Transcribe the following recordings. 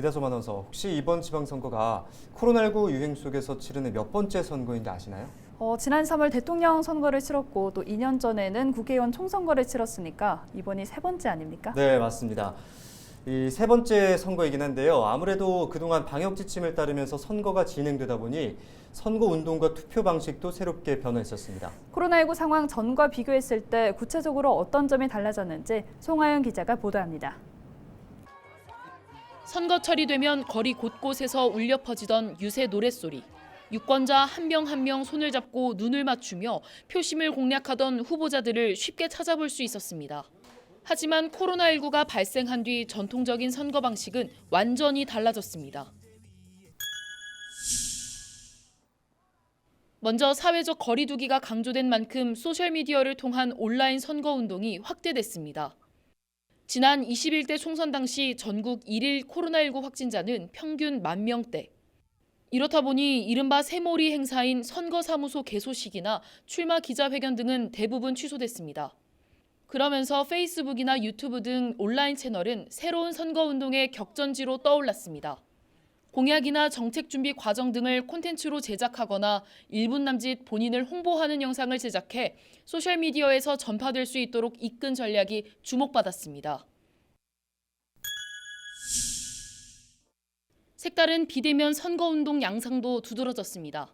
이다솜 아나운서, 혹시 이번 지방선거가 코로나19 유행 속에서 치르는 몇 번째 선거인지 아시나요? 지난 3월 대통령 선거를 치렀고 또 2년 전에는 국회의원 총선거를 치렀으니까 이번이 세 번째 아닙니까? 네, 맞습니다. 이 세 번째 선거이긴 한데요. 아무래도 그동안 방역 지침을 따르면서 선거가 진행되다 보니 선거 운동과 투표 방식도 새롭게 변화했었습니다. 코로나19 상황 전과 비교했을 때 구체적으로 어떤 점이 달라졌는지 송하영 기자가 보도합니다. 선거철이 되면 거리 곳곳에서 울려 퍼지던 유세 노랫소리. 유권자 한 명 한 명 손을 잡고 눈을 맞추며 표심을 공략하던 후보자들을 쉽게 찾아볼 수 있었습니다. 하지만 코로나19가 발생한 뒤 전통적인 선거 방식은 완전히 달라졌습니다. 먼저 사회적 거리 두기가 강조된 만큼 소셜미디어를 통한 온라인 선거 운동이 확대됐습니다. 지난 21대 총선 당시 전국 1일 코로나19 확진자는 평균 10,000명대. 이렇다 보니 이른바 새몰이 행사인 선거사무소 개소식이나 출마 기자회견 등은 대부분 취소됐습니다. 그러면서 페이스북이나 유튜브 등 온라인 채널은 새로운 선거운동의 격전지로 떠올랐습니다. 공약이나 정책 준비 과정 등을 콘텐츠로 제작하거나 1분 남짓 본인을 홍보하는 영상을 제작해 소셜미디어에서 전파될 수 있도록 이끈 전략이 주목받았습니다. 색다른 비대면 선거운동 양상도 두드러졌습니다.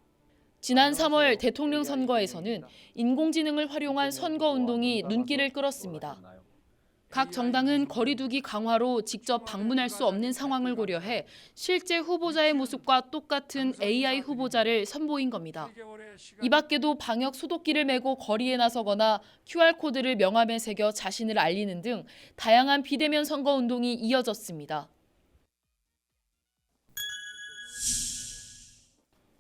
지난 3월 대통령 선거에서는 인공지능을 활용한 선거운동이 눈길을 끌었습니다. 각 정당은 거리두기 강화로 직접 방문할 수 없는 상황을 고려해 실제 후보자의 모습과 똑같은 AI 후보자를 선보인 겁니다. 이 밖에도 방역 소독기를 메고 거리에 나서거나 QR코드를 명함에 새겨 자신을 알리는 등 다양한 비대면 선거운동이 이어졌습니다.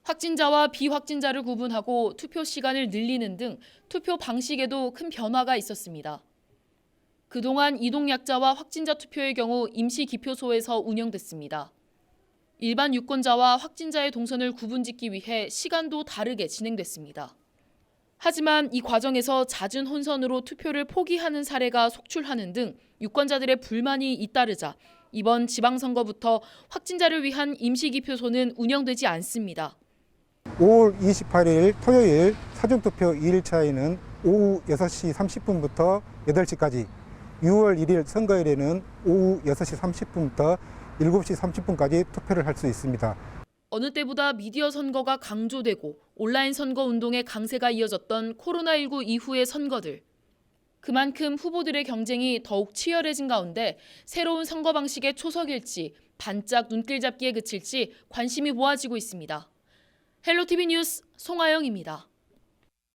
확진자와 비확진자를 구분하고 투표 시간을 늘리는 등 투표 방식에도 큰 변화가 있었습니다. 그동안 이동약자와 확진자 투표의 경우 임시기표소에서 운영됐습니다. 일반 유권자와 확진자의 동선을 구분짓기 위해 시간도 다르게 진행됐습니다. 하지만 이 과정에서 잦은 혼선으로 투표를 포기하는 사례가 속출하는 등 유권자들의 불만이 잇따르자 이번 지방선거부터 확진자를 위한 임시기표소는 운영되지 않습니다. 5월 28일 토요일 사전투표 2일차에는 오후 6시 30분부터 8시까지, 6월 1일 선거일에는 오후 6시 30분부터 7시 30분까지 투표를 할 수 있습니다. 어느 때보다 미디어 선거가 강조되고 온라인 선거 운동의 강세가 이어졌던 코로나19 이후의 선거들. 그만큼 후보들의 경쟁이 더욱 치열해진 가운데 새로운 선거 방식의 초석일지 반짝 눈길 잡기에 그칠지 관심이 모아지고 있습니다. 헬로티비 뉴스 송하영입니다.